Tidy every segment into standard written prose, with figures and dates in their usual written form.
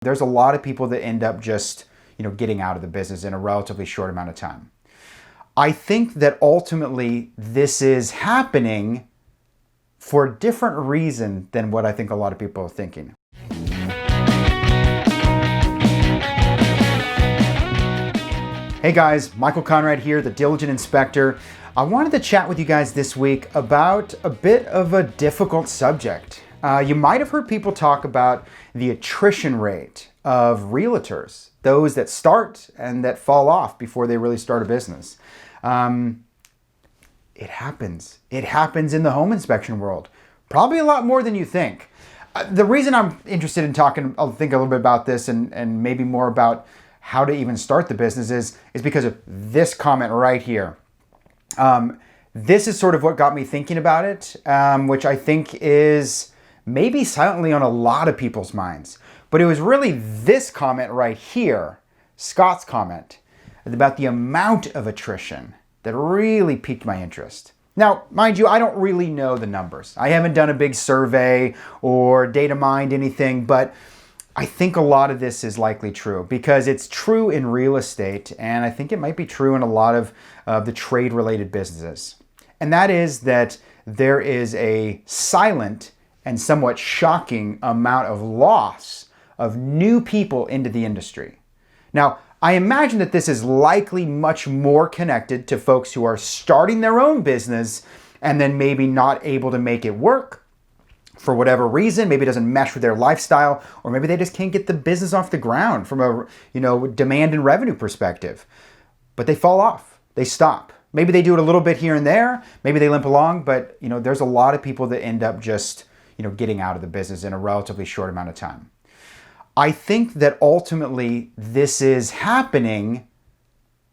There's a lot of people that end up just, getting out of the business in a relatively short amount of time. I think that ultimately this is happening for a different reason than what I think a lot of people are thinking. Hey guys, Michael Conrad here, the Diligent Inspector. I wanted to chat with you guys this week about a bit of a difficult subject. You might have heard people talk about the attrition rate of realtors, those that start and that fall off before they really start a business. It happens. It happens in the home inspection world. Probably a lot more than you think. The reason I'm interested in talking, I'll think a little bit about this and maybe more about how to even start the business is because of this comment right here. This is sort of what got me thinking about it, which I think is maybe silently on a lot of people's minds. But it was really this comment right here, Scott's comment, about the amount of attrition that really piqued my interest. Now, mind you, I don't really know the numbers. I haven't done a big survey or data mined anything, but I think a lot of this is likely true because it's true in real estate, and I think it might be true in a lot of the trade-related businesses. And that is that there is a silent and somewhat shocking amount of loss of new people into the industry. Now, I imagine that this is likely much more connected to folks who are starting their own business and then maybe not able to make it work for whatever reason. Maybe it doesn't mesh with their lifestyle, or maybe they just can't get the business off the ground from a demand and revenue perspective. But they fall off. They stop. Maybe they do it a little bit here and there. Maybe they limp along, but there's a lot of people that end up just getting out of the business in a relatively short amount of time. I think that ultimately this is happening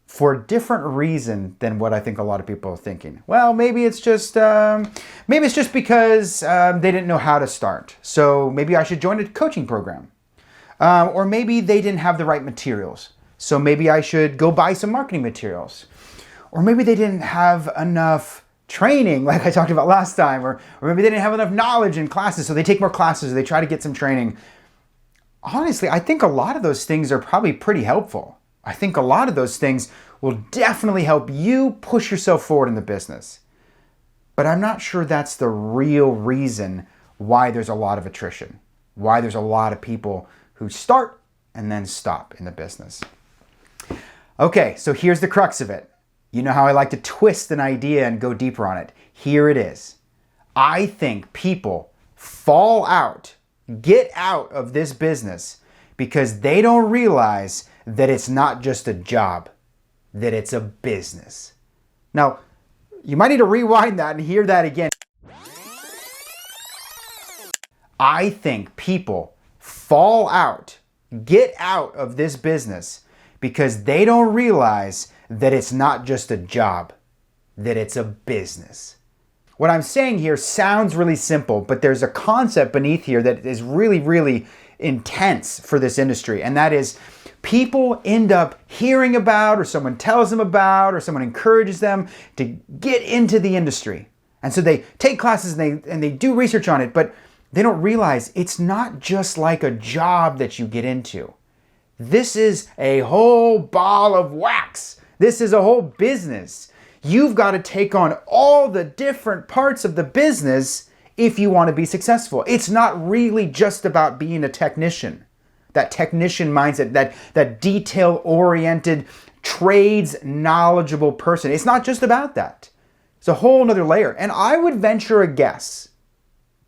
for a different reason than what I think a lot of people are thinking. Well, maybe it's just because they didn't know how to start. So maybe I should join a coaching program. Or maybe they didn't have the right materials. So maybe I should go buy some marketing materials. Or maybe they didn't have enough training, like I talked about last time. Or maybe they didn't have enough knowledge in classes, so they take more classes or they try to get some training. Honestly, I think a lot of those things are probably pretty helpful. I think a lot of those things will definitely help you push yourself forward in the business. But I'm not sure that's the real reason why there's a lot of attrition, why there's a lot of people who start and then stop in the business. Okay, so here's the crux of it. You know how I like to twist an idea and go deeper on it. Here it is. I think people fall out, get out of this business because they don't realize that it's not just a job, that it's a business. Now, you might need to rewind that and hear that again. I think people fall out, get out of this business because they don't realize that it's not just a job, that it's a business. What I'm saying here sounds really simple, but there's a concept beneath here that is really, really intense for this industry, and that is people end up hearing about, or someone tells them about, or someone encourages them to get into the industry. And so they take classes and they do research on it, but they don't realize it's not just like a job that you get into. This is a whole ball of wax. This is a whole business. You've got to take on all the different parts of the business if you want to be successful. It's not really just about being a technician. That technician mindset, that detail-oriented, trades knowledgeable person. It's not just about that. It's a whole nother layer. And I would venture a guess,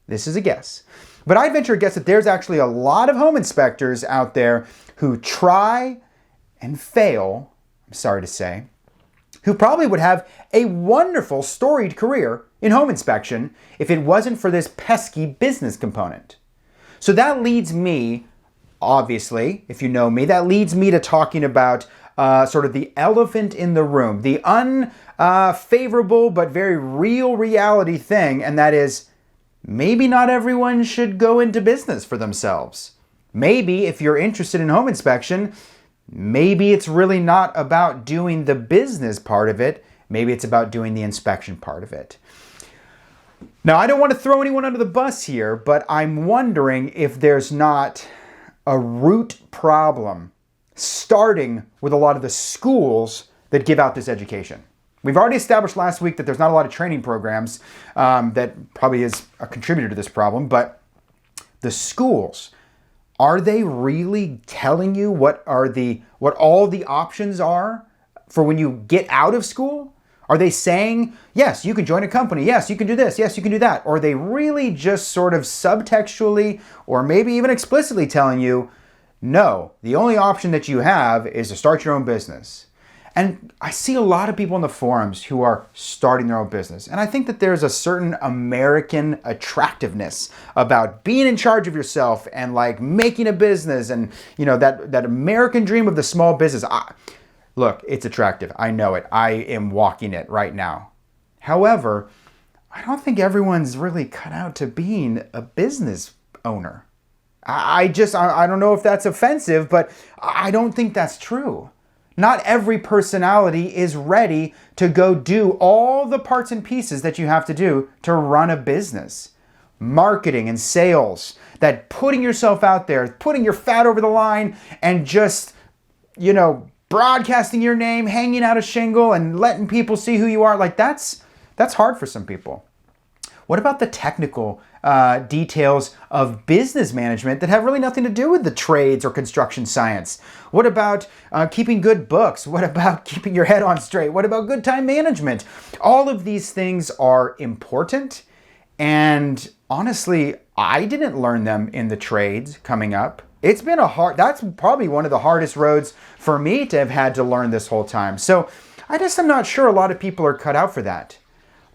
this is a guess, but I'd venture a guess that there's actually a lot of home inspectors out there who try and fail, I'm sorry to say, who probably would have a wonderful storied career in home inspection if it wasn't for this pesky business component. So that leads me, obviously, if you know me, that leads me to talking about sort of the elephant in the room, the unfavorable but very real reality thing, and that is maybe not everyone should go into business for themselves. Maybe if you're interested in home inspection, maybe it's really not about doing the business part of it. Maybe it's about doing the inspection part of it. Now, I don't want to throw anyone under the bus here, but I'm wondering if there's not a root problem starting with a lot of the schools that give out this education. We've already established last week that there's not a lot of training programs that probably is a contributor to this problem, but the schools, are they really telling you what all the options are for when you get out of school? Are they saying, yes, you can join a company, yes, you can do this, yes, you can do that? Or are they really just sort of subtextually or maybe even explicitly telling you, no, the only option that you have is to start your own business? And I see a lot of people in the forums who are starting their own business. And I think that there's a certain American attractiveness about being in charge of yourself and like making a business and, you know, that American dream of the small business. Look, it's attractive. I know it. I am walking it right now. However, I don't think everyone's really cut out to being a business owner. I don't know if that's offensive, but I don't think that's true. Not every personality is ready to go do all the parts and pieces that you have to do to run a business. Marketing and sales, that putting yourself out there, putting your fat over the line and just, you know, broadcasting your name, hanging out a shingle and letting people see who you are, like that's hard for some people. What about the technical details of business management that have really nothing to do with the trades or construction science? What about keeping good books? What about keeping your head on straight? What about good time management? All of these things are important. And honestly, I didn't learn them in the trades coming up. It's been that's probably one of the hardest roads for me to have had to learn this whole time. So I'm not sure a lot of people are cut out for that.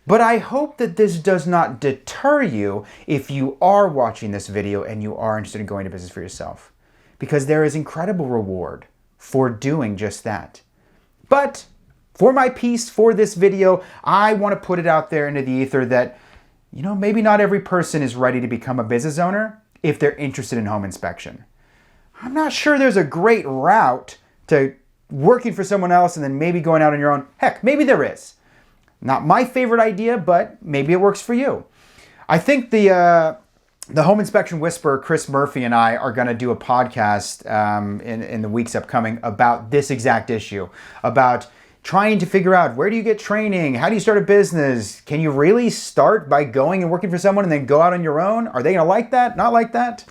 But I hope that this does not deter you if you are watching this video and you are interested in going to business for yourself, because there is incredible reward for doing just that. But for my piece for this video, I want to put it out there into the ether that, you know, maybe not every person is ready to become a business owner if they're interested in home inspection. I'm not sure there's a great route to working for someone else and then maybe going out on your own. Heck, maybe there is. Not my favorite idea, but maybe it works for you. I think the Home Inspection Whisperer, Chris Murphy, and I are going to do a podcast in the weeks upcoming about this exact issue, about trying to figure out where do you get training? How do you start a business? Can you really start by going and working for someone and then go out on your own? Are they going to like that? Not like that?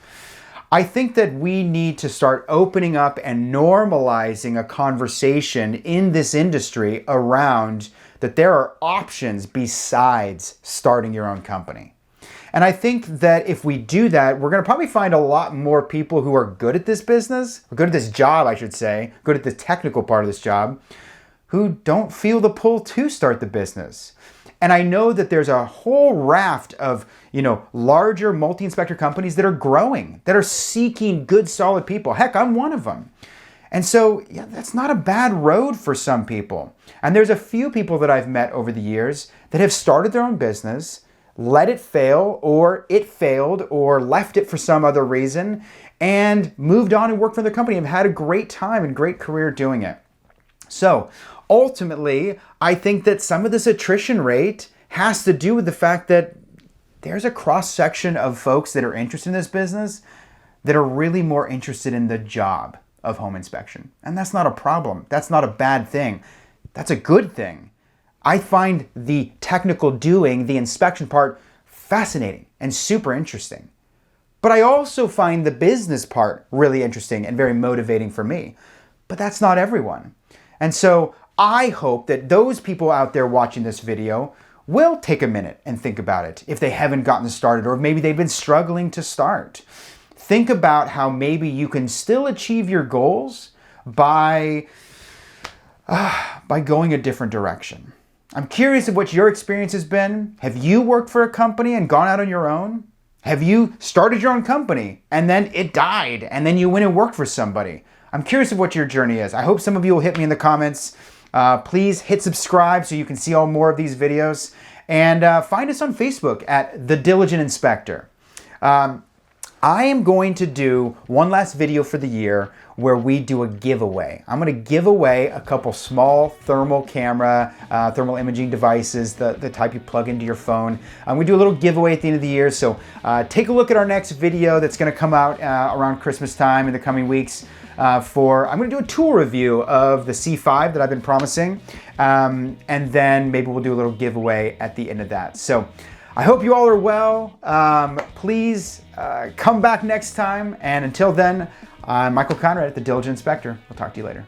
I think that we need to start opening up and normalizing a conversation in this industry around that there are options besides starting your own company. And I think that if we do that, we're going to probably find a lot more people who are good at this business, or good at this job, I should say, good at the technical part of this job, who don't feel the pull to start the business. And I know that there's a whole raft of, you know, larger multi-inspector companies that are growing, that are seeking good, solid people. Heck, I'm one of them. And so, yeah, that's not a bad road for some people. And there's a few people that I've met over the years that have started their own business, let it fail, or it failed, or left it for some other reason, and moved on and worked for the company and had a great time and great career doing it. So ultimately, I think that some of this attrition rate has to do with the fact that there's a cross-section of folks that are interested in this business that are really more interested in the job of home inspection. And that's not a problem. That's not a bad thing. That's a good thing. I find the technical doing, the inspection part, fascinating and super interesting. But I also find the business part really interesting and very motivating for me. But that's not everyone. And so I hope that those people out there watching this video will take a minute and think about it if they haven't gotten started, or maybe they've been struggling to start. Think about how maybe you can still achieve your goals by going a different direction. I'm curious of what your experience has been. Have you worked for a company and gone out on your own? Have you started your own company and then it died and then you went and worked for somebody? I'm curious of what your journey is. I hope some of you will hit me in the comments. Please hit subscribe so you can see all more of these videos. And find us on Facebook at The Diligent Inspector. I am going to do one last video for the year where we do a giveaway. I'm going to give away a couple small thermal camera, thermal imaging devices, the type you plug into your phone. We do a little giveaway at the end of the year, so take a look at our next video that's going to come out around Christmas time in the coming weeks. I'm going to do a tool review of the C5 that I've been promising, and then maybe we'll do a little giveaway at the end of that. So I hope you all are well. Please come back next time. And until then, I'm Michael Conrad at the Diligent Inspector. We'll talk to you later.